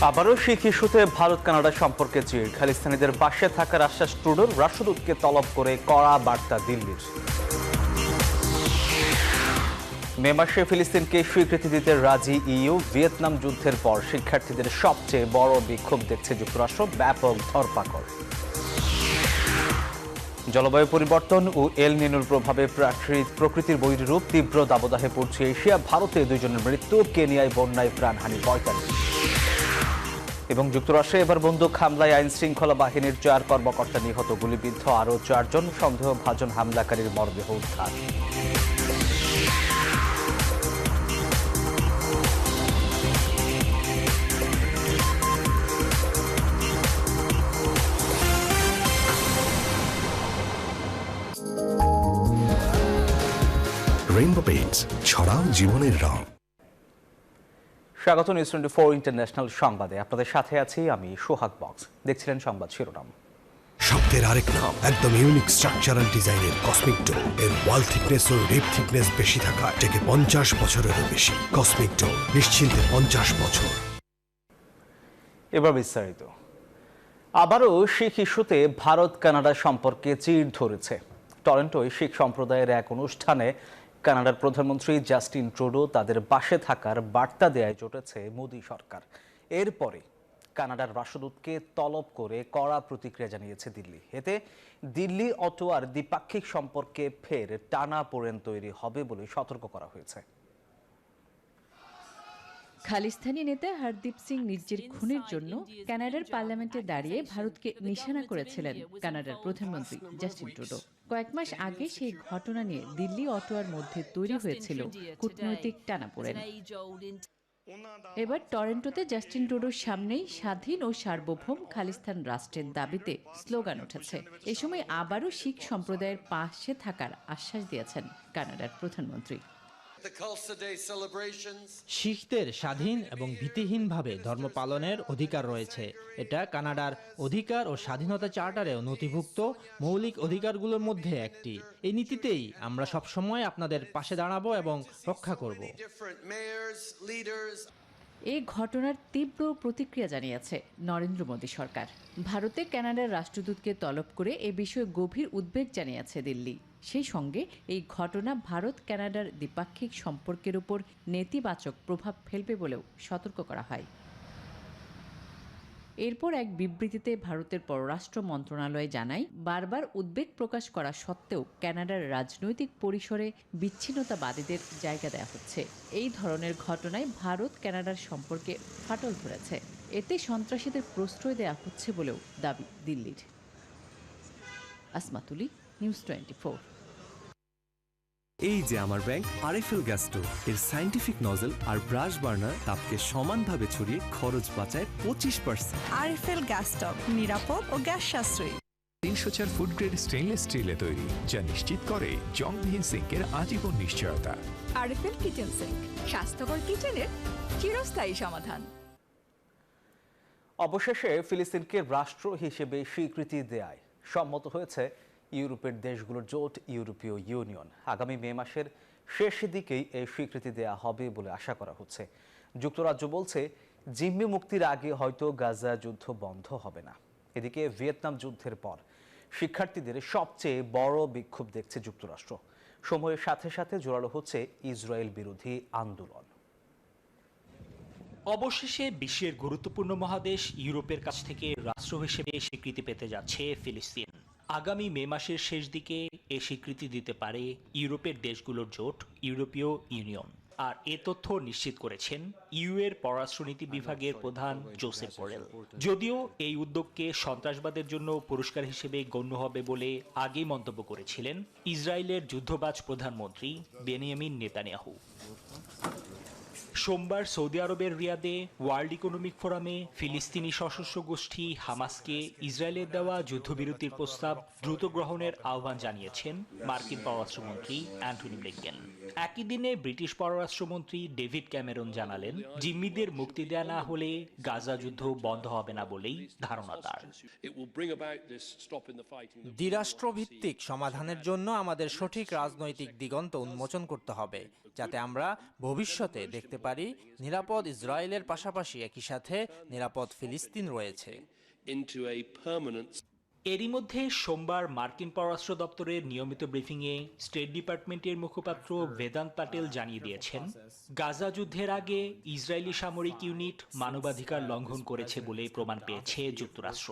আবারও শিখ ইস্যুতে ভারত কানাডা সম্পর্কে চিড়, খালিস্তানিদের পাশে থাকার আশ্বাস ট্রুডোর, রাষ্ট্রদূতকে তলব করে কড়া বার্তা দিল্লির। মে মাসে ফিলিস্তিনকে স্বীকৃতি দিতে রাজি ইইউ, ভিয়েতনাম যুদ্ধের পর শিক্ষার্থীদের সবচেয়ে বড় বিক্ষোভ দেখছে যুক্তরাষ্ট্র, ব্যাপক ধরপাকড়। জলবায়ু পরিবর্তন ও এল নিনোর প্রভাবে প্রকৃতির বৈরূপ, তীব্র দাবদাহে পড়ছে এশিয়া, ভারতে 2 জনের মৃত্যু, কেনিয়ায় বন্যায় প্রাণহানি 45। এবং যুক্তরাষ্ট্রে এবার বন্দুক হামলায় আইন শৃঙ্খলা বাহিনীর 4 কর্মকর্তা নিহত, গুলিবিদ্ধ আরও 4 জন, সন্দেহভাজন হামলাকারীর মরদেহ উদ্ধার। রেইনবো পেইন্টস, ছড়াও জীবনের রং। স্বাগত নিউজ 24 ইন্টারন্যাশনাল সংবাদে, আপনাদের সাথে আছি আমি সোহাগ বক্স। দেখছিলেন সংবাদ শিরোনাম। শব্দের আরেক নাম, একদম ইউনিক স্ট্রাকচারাল ডিজাইনের কসমিক ডো। এর ওয়াল থিকনেস ও রিপ থিকনেস বেশি থাকায় থেকে 50 বছরেরও বেশি। কসমিক ডো, নিশ্চিন্তে 50 বছর। এবার বিস্তারিত। আবারও শিখ ইস্যুতে ভারত কানাডা সম্পর্কে চিড় ধরেছে। টরন্টোয় শিখ সম্প্রদায়ের এক অনুষ্ঠানে কানাডার প্রধানমন্ত্রী জাস্টিন ট্রুডো তাদের পাশে থাকার বার্তা দেয়ায় জোটেছে মোদি সরকার। এরপরে কানাডার রাষ্ট্রদূতকে তলব করে কড়া প্রতিক্রিয়া জানিয়েছে দিল্লি। এতে দিল্লি অটোয়ার দ্বিপাক্ষিক সম্পর্কে ফের টানাপোড়েন তৈরি হবে বলে সতর্ক করা হয়েছে। খালিস্তানি নেতা হরদীপ সিং নির্জির খুনের জন্য কানাডার পার্লামেন্টে দাঁড়িয়ে ভারতকে নিশানা করেছিলেন কানাডার প্রধানমন্ত্রী জাস্টিন ট্রুডো। কয়েক মাস আগে সেই ঘটনা নিয়ে দিল্লি অটোয়ার মধ্যে তৈরি হয়েছিল কূটনৈতিক টানাপোড়েন। এবার টরন্টোতে জাস্টিন ট্রুডোর সামনেই স্বাধীন ও সার্বভৌম খালিস্তান রাষ্ট্রের দাবিতে স্লোগান উঠেছে। এ সময় আবারও শিখ সম্প্রদায়ের পাশে থাকার আশ্বাস দিয়েছেন কানাডার প্রধানমন্ত্রী। শিখদের স্বাধীন এবং ভীতিহীনভাবে ধর্ম পালনের অধিকার রয়েছে। এটা কানাডার অধিকার ও স্বাধীনতা চার্টারেও নথিভুক্ত মৌলিক অধিকারগুলোর মধ্যে একটি। এই নীতিতেই আমরা সবসময় আপনাদের পাশে দাঁড়াবো এবং রক্ষা করব। এই ঘটনার তীব্র প্রতিক্রিয়া জানিয়েছে নরেন্দ্র মোদী সরকার। ভারতে কানাডার রাষ্ট্রদূতকে তলব করে এ বিষয়ে গভীর উদ্বেগ জানিয়েছে দিল্লি। সেই সঙ্গে এই ঘটনা ভারত কানাডার দ্বিপাক্ষিক সম্পর্কের উপর নেতিবাচক প্রভাব ফেলবে বলেও সতর্ক করা হয়। এরপর এক বিবৃতিতে ভারতের পররাষ্ট্র মন্ত্রণালয় জানায়, বারবার উদ্বেগ প্রকাশ করা সত্ত্বেও কানাডার রাজনৈতিক পরিসরে বিচ্ছিন্নতাবাদীদের জায়গা দেওয়া হচ্ছে। এই ধরনের ঘটনায় ভারত কানাডার সম্পর্কে ফাটল ধরেছে। এতে সন্ত্রাসীদের প্রশ্রয় দেওয়া হচ্ছে বলেও দাবি দিল্লির। আসমাতুলি, নিউজ 24। এই যে আমার ব্যাংক আরএফএল গ্যাস স্টোভ, এর সায়েন্টিফিক নজল আর ব্রাশ বার্নার তাপকে সমানভাবে ছড়িয়ে খরচ বাঁচায় 25%। আরএফএল গ্যাস স্টোভ নিরাপদ ও গ্যাস সাশ্রয়ী। 304 ফুড গ্রেড স্টেইনলেস স্টিলে তৈরি, যা নিশ্চিত করে জংবিহীন সিঙ্কের আজীবন নিশ্চয়তা। আরএফএল কিচেন সিঙ্ক, স্বাস্থ্যকর কিচেনের চিরস্থায়ী সমাধান। অবশেষে ফিলিস্তিনকে রাষ্ট্র হিসেবে স্বীকৃতি দেয়ায় সম্মত হয়েছে ইউরোপের দেশগুলোর জোট ইউরোপীয় ইউনিয়ন। আগামী মে মাসের শেষ দিকেই এই স্বীকৃতি দেয়া হবে বলে আশা করা হচ্ছে। যুক্তরাজ্য বলছে, জিম্মি মুক্তির আগে হয়তো গাজা যুদ্ধ বন্ধ হবে না। এদিকে ভিয়েতনাম যুদ্ধের পর শিক্ষার্থীদের সবচেয়ে বড় বিক্ষোভ দেখছে যুক্তরাষ্ট্র। সময়ের সাথে সাথে জোরালো হচ্ছে ইসরায়েল বিরোধী আন্দোলন। অবশেষে বিশ্বের গুরুত্বপূর্ণ মহাদেশ ইউরোপের কাছ থেকে রাষ্ট্র হিসেবে স্বীকৃতি পেতে যাচ্ছে ফিলিস্তিন। আগামী মে মাসের শেষ দিকে এ স্বীকৃতি দিতে পারে ইউরোপের দেশগুলোর জোট ইউরোপীয় ইউনিয়ন। আর এ তথ্য নিশ্চিত করেছেন ইউ এর পররাষ্ট্রনীতি বিভাগের প্রধান জোসেফ বোরেল। যদিও এই উদ্যোগকে সন্ত্রাসবাদের জন্য পুরস্কার হিসেবে গণ্য হবে বলে আগেই মন্তব্য করেছিলেন ইসরায়েলের যুদ্ধবাজ প্রধানমন্ত্রী বেনিয়ামিন নেতানিয়াহু। সোমবার সৌদি আরবের রিয়াদে ওয়ার্ল্ড ইকোনমিক ফোরামে ফিলিস্তিনি সশস্ত্র গোষ্ঠী হামাসকে ইসরায়েলের দেওয়া যুদ্ধবিরতির প্রস্তাব দ্রুত গ্রহণের আহ্বান জানিয়েছেন মার্কিন পররাষ্ট্রমন্ত্রী অ্যান্টনি ব্লিংকেন। একই দিনে ব্রিটিশ পররাষ্ট্রমন্ত্রী ডেভিড ক্যামেরন জানালেন, জিম্মিদের মুক্তি দেয়া না হলে গাজা যুদ্ধ বন্ধ হবে না বলেই ধারণা তার। দ্বিরাষ্ট্রভিত্তিক সমাধানের জন্য আমাদের সঠিক রাজনৈতিক দিগন্ত উন্মোচন করতে হবে, যাতে আমরা ভবিষ্যতে দেখতে পারি নিরাপদ ইসরায়েলের পাশাপাশি একই সাথে নিরাপদ ফিলিস্তিন রয়েছে। এরই মধ্যে সোমবার মার্কিন পররাষ্ট্র দপ্তরের নিয়মিত ব্রিফিংয়ে স্টেট ডিপার্টমেন্টের মুখপাত্র বেদান্ত পাটেল জানিয়ে দিয়েছেন, গাজা যুদ্ধের আগে ইসরায়েলি সামরিক ইউনিট মানবাধিকার লঙ্ঘন করেছে বলে প্রমাণ পেয়েছে যুক্তরাষ্ট্র।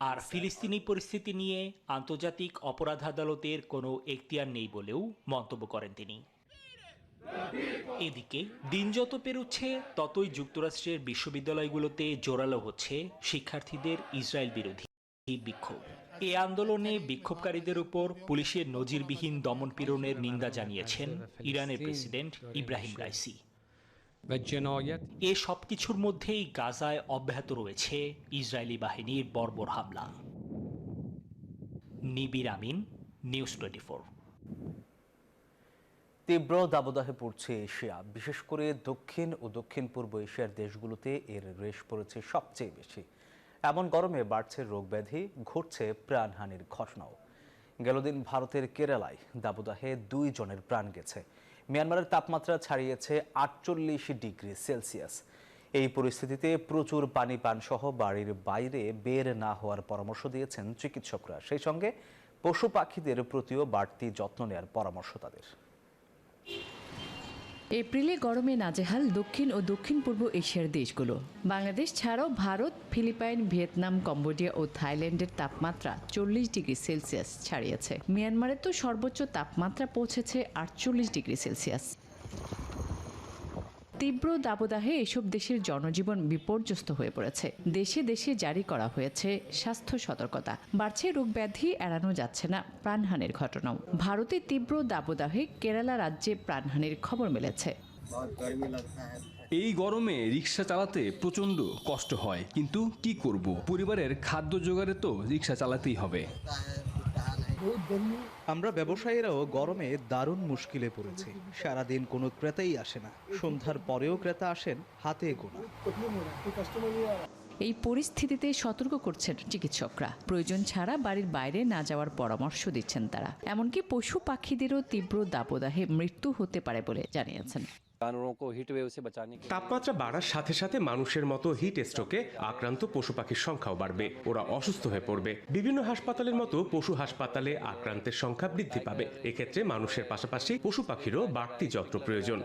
আর ফিলিস্তিনি পরিস্থিতি নিয়ে আন্তর্জাতিক অপরাধ আদালতের কোনো এখতিয়ার নেই বলেও মন্তব্য করেন তিনি। এদিকে দিন যত পেরোচ্ছে ততই যুক্তরাষ্ট্রের বিশ্ববিদ্যালয়গুলোতে জোরালো হচ্ছে শিক্ষার্থীদের ইসরায়েল বিরোধী বিক্ষোভ। এই আন্দোলনে বিক্ষোভকারীদের উপর পুলিশের নজিরবিহীন দমনপীড়নের নিন্দা জানিয়েছেন ইরানের প্রেসিডেন্ট ইব্রাহিম রাইসি। এ সবকিছুর মধ্যেই গাজায় অব্যাহত রয়েছে ইসরায়েলি বাহিনীর বর্বর হামলা। নিবির আমিন, নিউজ 24। তীব্র দাবদাহে পড়ছে এশিয়া, বিশেষ করে দক্ষিণ ও দক্ষিণ পূর্ব এশিয়ার দেশগুলোতে এর রেশ পড়েছে সবচেয়ে বেশি। এমন গরমে বাড়ছে রোগব্যাধি, ঘটছে প্রাণহানির ঘটনাও। গেল দিন ভারতের কেরালায় দাবদাহে 2 জনের প্রাণ গেছে। মিয়ানমারের তাপমাত্রা ছাড়িয়েছে 48 ডিগ্রি সেলসিয়াস। এই পরিস্থিতিতে প্রচুর পানি পান সহ বাড়ির বাইরে বের না হওয়ার পরামর্শ দিয়েছেন চিকিৎসকরা। সেই সঙ্গে পশু পাখিদের প্রতিও বাড়তি যত্ন নেওয়ার পরামর্শ তাদের। এপ্রিলে গরমে নাজেহাল দক্ষিণ ও দক্ষিণ পূর্ব এশিয়ার দেশগুলো। বাংলাদেশ ছাড়াও ভারত, ফিলিপাইন, ভিয়েতনাম, কম্বোডিয়া ও থাইল্যান্ডের তাপমাত্রা 40 ডিগ্রি সেলসিয়াস ছাড়িয়েছে। মিয়ানমারে তো সর্বোচ্চ তাপমাত্রা পৌঁছেছে 48 ডিগ্রি সেলসিয়াস। তীব্র দাবদাহে এসব দেশের জনজীবন বিপর্যস্ত হয়ে পড়েছে। দেশে দেশে জারি করা হয়েছে স্বাস্থ্য সতর্কতা। বাড়ছে রোগব্যাধি, এড়ানো যাচ্ছে না প্রাণহানির ঘটনাও। ভারতে তীব্র দাবদাহে কেরালা রাজ্যে প্রাণহানির খবর মিলেছে। এই গরমে রিক্সা চালাতে প্রচন্ড কষ্ট হয়, কিন্তু কি করব, পরিবারের খাদ্য জোগাড়ে তো রিক্সা চালাতেই হবে। আমরা ব্যবসায়ীরাও গরমে দারুণ মুশকিলে পড়েছি। সারাদিন কোনো ক্রেতাই আসে না, সন্ধ্যার পরেও ক্রেতা আসেন হাতে গোনা। এই পরিস্থিতিতে সতর্ক করছেন চিকিৎসকরা। প্রয়োজন ছাড়া বাড়ির বাইরে না যাওয়ার পরামর্শ দিচ্ছেন তারা। এমনকি পশু পাখিদেরও তীব্র দাবদাহে মৃত্যু হতে পারে বলে জানিয়েছেন। তাপমাত্রা বাড়ার সাথে সাথে মানুষের মতো হিট স্ট্রোকে আক্রান্ত পশু পাখির সংখ্যাও বাড়বে। ওরা অসুস্থ হয়ে পড়বে। বিভিন্ন হাসপাতালের মতো পশু হাসপাতালে আক্রান্তের সংখ্যা বৃদ্ধি পাবে। এক্ষেত্রে মানুষের পাশাপাশি পশু পাখিরও বাড়তি যত্ন প্রয়োজন।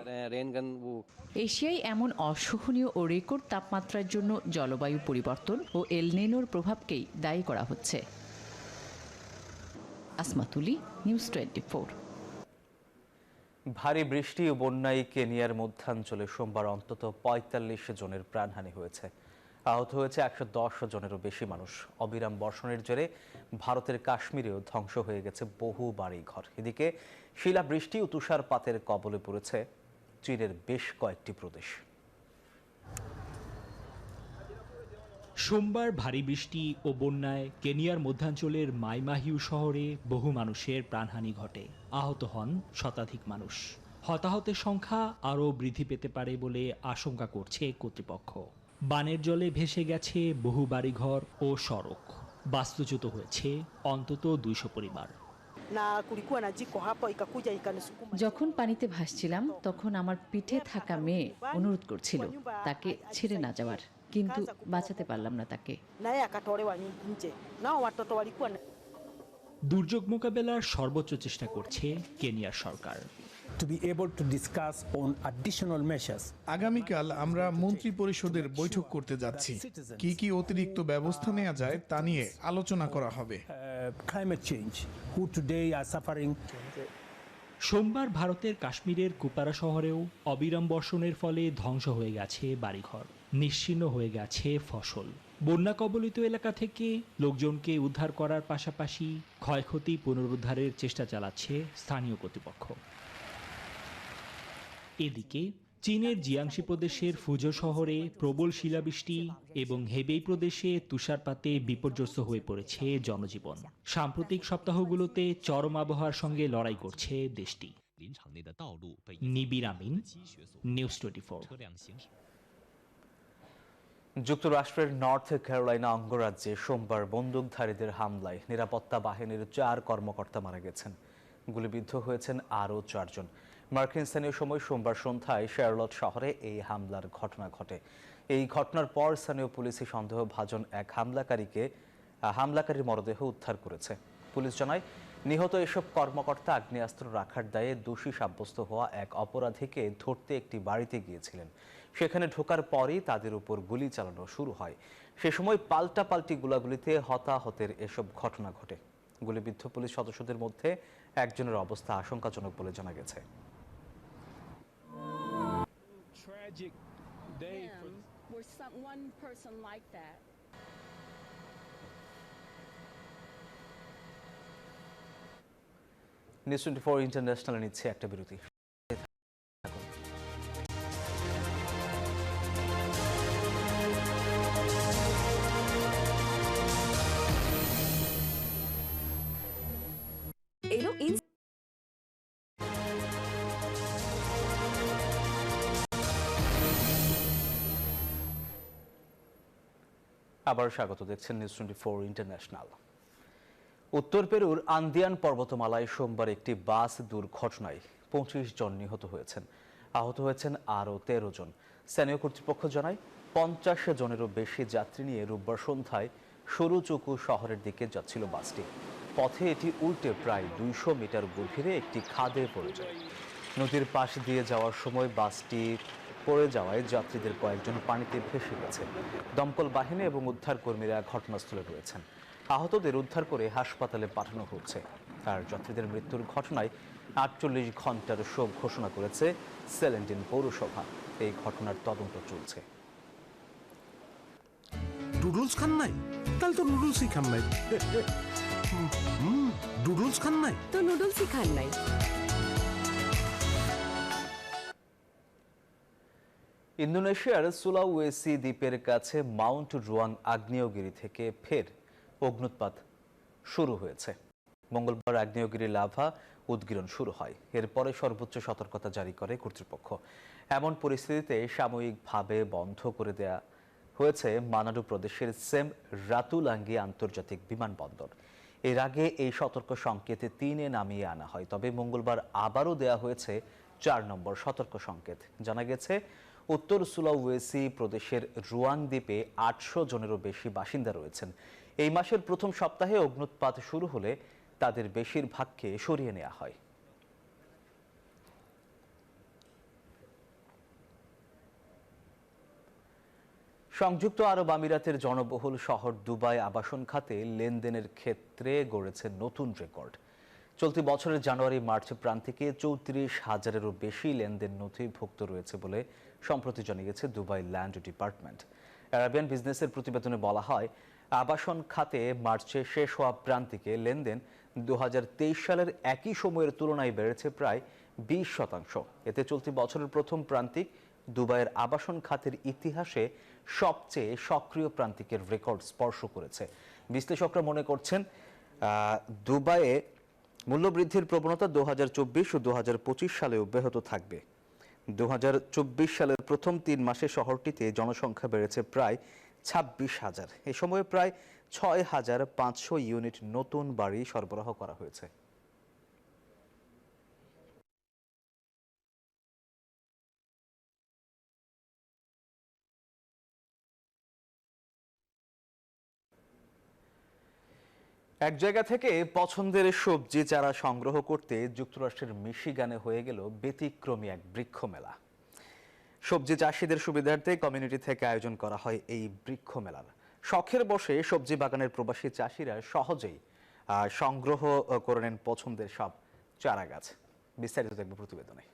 এশিয়ায় এমন অসহনীয় ও রেকর্ড তাপমাত্রার জন্য জলবায়ু পরিবর্তন ও এল নিনোর প্রভাবকেই দায়ী করা হচ্ছে। আসমাতুলি, নিউজ 24। ভারী বৃষ্টি ও বন্যায় কেনিয়ার মধ্যাঞ্চলে সোমবার অন্তত 45 জনের প্রাণহানি হয়েছে। আহত হয়েছে 110 জনেরও বেশি মানুষ। অবিরাম বর্ষণের জেরে ভারতের কাশ্মীরেও ধ্বংস হয়ে গেছে বহু বাড়িঘর। এদিকে শিলাবৃষ্টি ও তুষারপাতের কবলে পড়েছে চীনের বেশ কয়েকটি প্রদেশ। সোমবার ভারী বৃষ্টি ও বন্যায় কেনিয়ার মধ্যাঞ্চলের মাইমাহিউ শহরে বহু মানুষের প্রাণহানি ঘটে। আহত হন শতাধিক মানুষ। হতাহতের সংখ্যা আরও বৃদ্ধি পেতে পারে বলে আশঙ্কা করছে কর্তৃপক্ষ। বানের জলে ভেসে গেছে বহু বাড়িঘর ও সড়ক। বাস্তুচ্যুত হয়েছে অন্তত 200 পরিবার। যখন পানিতে ভাসছিলাম তখন আমার পিঠে থাকা মেয়ে অনুরোধ করছিল তাকে ছেড়ে না যাওয়ার, কিন্তু বাঁচাতে পারলাম না তাকে। দুর্যোগ মোকাবেলার সর্বোচ্চ চেষ্টা করছে কেনিয়ার সরকার। আগামীকাল আমরা মন্ত্রী পরিষদের বৈঠক করতে যাচ্ছি। কি কি অতিরিক্ত ব্যবস্থা নেওয়া যায় তা নিয়ে আলোচনা করা হবে। সোমবার ভারতের কাশ্মীরের কুপারা শহরেও অবিরাম বর্ষণের ফলে ধ্বংস হয়ে গেছে বাড়িঘর, নিশ্চিহ্ন হয়ে গেছে ফসল। বন্যা কবলিত এলাকা থেকে লোকজনকে উদ্ধার করার পাশাপাশি ক্ষয়ক্ষতি পুনরুদ্ধারের চেষ্টা চালাচ্ছে স্থানীয় কর্তৃপক্ষ। এদিকে চীনের জিয়াংশি প্রদেশের ফুজো শহরে প্রবল শিলাবৃষ্টি এবং হেবেই প্রদেশে তুষারপাতে বিপর্যস্ত হয়ে পড়েছে জনজীবন। সাম্প্রতিক সপ্তাহগুলোতে চরম আবহাওয়ার সঙ্গে লড়াই করছে দেশটি। নিবির আমিন, নিউজ 24। যুক্তরাষ্ট্রের নর্থ ক্যারোলাইনা অঙ্গরাজ্যে সোমবার বন্দুকধারীদের হামলায় নিরাপত্তা বাহিনীর 4 কর্মকর্তা মারা গেছেন। গুলিবিদ্ধ হয়েছেন আরও 4 জন। মার্কিন স্থানীয় সময় সোমবার সন্ধ্যায় শার্লট শহরে এই হামলার ঘটনা ঘটে। এই ঘটনার পর স্থানীয় পুলিশি সন্দেহভাজন এক হামলাকারীর মরদেহ উদ্ধার করেছে। পুলিশ জানায়, নিহত এসব কর্মকর্তা আগ্নেয়াস্ত্র রাখার দায়ে দোষী সাব্যস্ত হওয়া এক অপরাধীকে ধরতে একটি বাড়িতে গিয়েছিলেন। সেখানে ঢোকার পরই তাদের উপর গুলি চালানো শুরু হয়। সে সময় পাল্টাপাল্টি গোলাগুলিতে হতাহতের এসব ঘটনা ঘটে। গুলিবিদ্ধ পুলিশ সদস্যদের মধ্যে একজনের অবস্থা আশঙ্কাজনক বলে জানা গেছে। নিউজ 24 ইন্টারন্যাশনাল নিচ্ছে একটা বিরতি। আবার স্বাগত, দেখছেন নিউজ 24 ইন্টারন্যাশনাল। উত্তর পেরুর আন্দিয়ান পর্বতমালায় সোমবার একটি বাস দুর্ঘটনায় 25 জন নিহত হয়েছেন। আহত হয়েছেন আরও 13 জন। স্থানীয় কর্তৃপক্ষ জানায়, 50 জনেরও বেশি যাত্রী নিয়ে রোববার সন্ধ্যায় সরুচুকু শহরের দিকে যাচ্ছিল বাসটি। পথে এটি উল্টে প্রায় 200 মিটার গভীরে একটি খাদে পড়ে যায়। নদীর পাশ দিয়ে যাওয়ার সময় বাসটি পড়ে যাওয়ায় যাত্রীদের কয়েকজন পানিতে ভেসে গেছে। দমকল বাহিনী এবং উদ্ধার কর্মীরা ঘটনাস্থলে রয়েছেন। আহতদের উদ্ধার করে হাসপাতালে পাঠানো হচ্ছে। আর যাত্রীদের মৃত্যুর ঘটনায় 48 ঘন্টার শোক ঘোষণা করেছে সেলেন্টিন পৌরসভা। এই ঘটনার তদন্ত চলছে। নুডলস খান নাই? তাহলে তো নুডলসই খান নাই। নুডলস খান নাই তো নুডলসই খান নাই। ইন্দোনেশিয়ার সুলাওয়েসি দ্বীপের কাছে মাউন্ট রুয়াং আগ্নেয়গিরি থেকে ফের অগ্নুৎপাত শুরু হয়েছে। মঙ্গলবার আগ্নেয়গিরি লাভা উদগীরণ শুরু হয়। এরপরে সর্বোচ্চ সতর্কতা জারি করে কর্তৃপক্ষ। এমন পরিস্থিতিতে সাময়িকভাবে বন্ধ করে দেয়া হয়েছে মানাডু প্রদেশের সেম রাতুলাঙ্গি আন্তর্জাতিক বিমানবন্দর। এর আগে এই সতর্ক সংকেত 3-এ নামিয়ে আনা হয়, তবে মঙ্গলবার আবারও দেয়া হয়েছে 4 নম্বর সতর্ক সংকেত। জানা গেছে, উত্তর সুলাওয়েসি প্রদেশের রুয়াং দ্বীপে 800 জনেরও বেশি বাসিন্দা রয়েছেন। এই মাসের প্রথম সপ্তাহে অগ্নুৎপাত শুরু হলে তাদের বেশিরভাগকে সরিয়ে নেওয়া হয়। সংযুক্ত আরব আমিরাতের জনবহুল শহর দুবাই আবাসন খাতে লেনদেনের ক্ষেত্রে গড়েছে নতুন রেকর্ড। চলতি বছরের জানুয়ারি-মার্চ প্রান্তিকে 34,000-এরও বেশি লেনদেন নথিভুক্ত রয়েছে বলে সম্প্রতি জানিয়েছে দুবাই ল্যান্ড ডিপার্টমেন্ট। আরাবিয়ান বিজনেসের প্রতিবেদনে বলা হয়, আবাসন খাতে মার্চে শেষ হওয়া প্রান্তিকে লেনদেন 2023 সালের একই সময়ের তুলনায় বেড়েছে প্রায় 20%। এতে চলতি বছরের প্রথম প্রান্তিক দুবাইয়ের আবাসন খাতের ইতিহাসে সবচেয়ে সক্রিয় প্রান্তিকের রেকর্ড স্পর্শ করেছে। বিশ্লেষকরা মনে করছেন, দুবাইয়ে মূল্যবৃদ্ধির প্রবণতা 2024 ও 2025 সালে অব্যাহত থাকবে। 2024 সালের প্রথম 3 মাসে শহরটিতে জনসংখ্যা বেড়েছে প্রায় 26,000। এ সময়ে প্রায় 6,500 ইউনিট নতুন বাড়ি সরবরাহ করা হয়েছে। এক জায়গা থেকে পছন্দের সবজি চারা সংগ্রহ করতে যুক্তরাষ্ট্রের মিশিগানে হয়ে গেল ব্যতিক্রমী এক বৃক্ষ মেলা। সবজি চাষিদের সুবিধার্থে কমিউনিটি থেকে আয়োজন করা হয় এই বৃক্ষ মেলার। শখের বসে সবজি বাগানের প্রবাসী চাষিরা সহজেই সংগ্রহ করে নেন পছন্দের সব চারা গাছ। বিস্তারিত দেখব প্রতিবেদনে।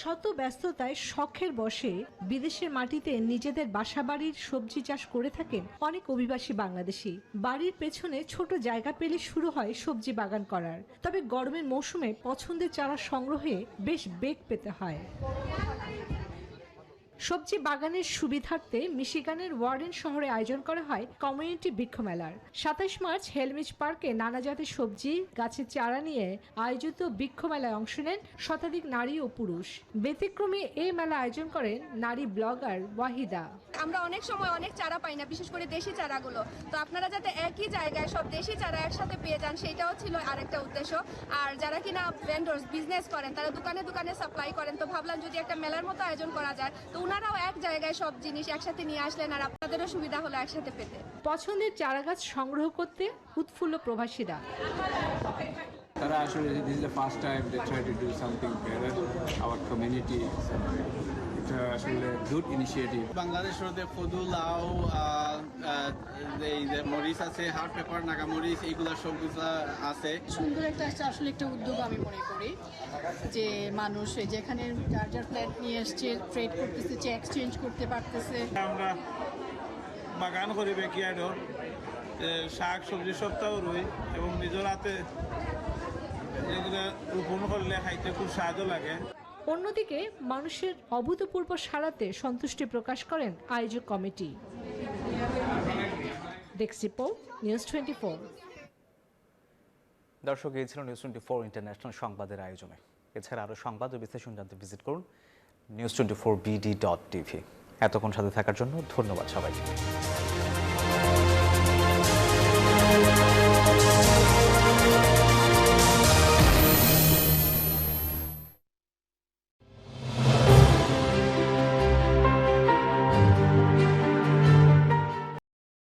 শত ব্যস্ততায় শখের বশে বিদেশের মাটিতে নিজেদের বাসাবাড়ির সবজি চাষ করে থাকেন অনেক অভিবাসী বাংলাদেশি। বাড়ির পেছনে ছোট জায়গা পেলে শুরু হয় সবজি বাগান করার। তবে গরমের মৌসুমে পছন্দের চারা সংগ্রহে বেশ বেগ পেতে হয়। সবজি বাগানের সুবিধার্থে মিশিগানের ওয়ারেন শহরে আয়োজন করা হয় কমিউনিটি বৃক্ষ মেলার। ২৭ মার্চ হেলমিজ পার্কে নানা জাতের সবজি গাছের চারা নিয়ে আয়োজিত বৃক্ষ মেলায় অংশ নেন শতাধিক নারী ও পুরুষ। ব্যতিক্রমী এই মেলা আয়োজন করেন নারী ব্লগার ওয়াহিদা। আমরা অনেক সময় অনেক চারা পাই না, বিশেষ করে দেশি চারাগুলো। তো আপনারা যাতে একই জায়গায় সব দেশি চারা একসাথে পেয়ে যান, সেটাও ছিল আরেকটা উদ্দেশ্য। আর যারা কিনা ভেন্ডর্স বিজনেস করেন, তারা দোকানে দোকানে সাপ্লাই করেন, তো ভাবলাম যদি একটা মেলার মতো আয়োজন করা যায়, তো ওনারাও এক জায়গায় সব জিনিস একসাথে নিয়ে আসলেন, আর আপনাদেরও সুবিধা হলো একসাথে পেতে। পছন্দের চারা গাছ সংগ্রহ করতে উৎফুল্ল প্রবাসীরা। তারা আসলে this is the first time they try to do something better our community. এটা আসলে গুড ইনিশিয়েটিভ। বাংলাদেশে কদু, লাউ, এই যে মরিচ আছে, হার্ড পেপার, নাগামরিচ, এইগুলা সবগুলো আছে। সুন্দর একটা আসলে একটা উদ্যোগ আমি মনে করি, যে মানুষ যেখানে চার্জার প্ল্যান্ট নিয়ে এসছে, ট্রেড করতেছে, এক্সচেঞ্জ করতে পারতেছে। আমরা বাগান করি ব্যাকইয়ার্ডও, শাক সবজি সবটাও রই এবং নিজের হাতে এগুলো রোপণ করলে খাইতে খুব স্বাদও লাগে। অন্যদিকে মানুষের অভূতপূর্ব সাড়াতে সন্তুষ্টি প্রকাশ করেন আয়োজক কমিটি। Desk report, news 24। দর্শক, এই ছিল নিউজ 24 ইন্টারন্যাশনাল সংবাদের আয়োজনে। এছাড়া আরও সংবাদ ও বিশ্লেষণ জানতে ভিজিট করুন news24bd.tv। এতক্ষণ সাথে থাকার জন্য ধন্যবাদ সবাইকে।